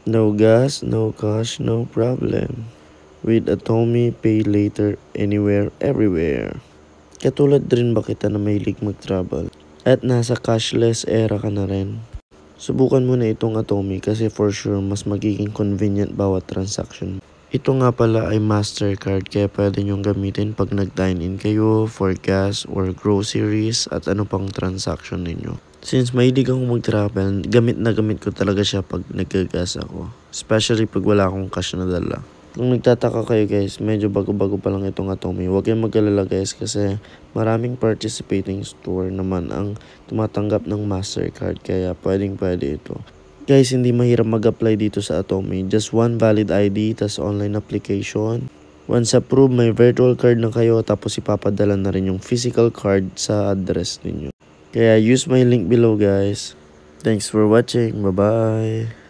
No gas, no cash, no problem. With Atomy, pay later, anywhere, everywhere. Katulad rin ba kita na mahilig mag-travel? At nasa cashless era ka na rin? Subukan mo na itong Atomy kasi for sure mas magiging convenient bawat transaction. Ito nga pala ay Mastercard kaya pwede nyong gamitin pag nag-dine-in kayo, for gas or groceries at ano pang transaction ninyo. Since mahilig akong mag-travel, gamit na gamit ko talaga siya pag nag-gas ako. Especially pag wala akong cash na dala. Kung nagtataka kayo guys, medyo bago-bago pa lang itong Atomy. Huwag kayong mag-alala guys kasi maraming participating store naman ang tumatanggap ng Mastercard kaya pwedeng-pwede ito. Guys, hindi mahirap mag-apply dito sa Atomy. Just one valid ID, tas online application. Once approved, may virtual card na kayo tapos ipapadala na rin yung physical card sa address ninyo. Kaya use my link below guys. Thanks for watching. Bye-bye.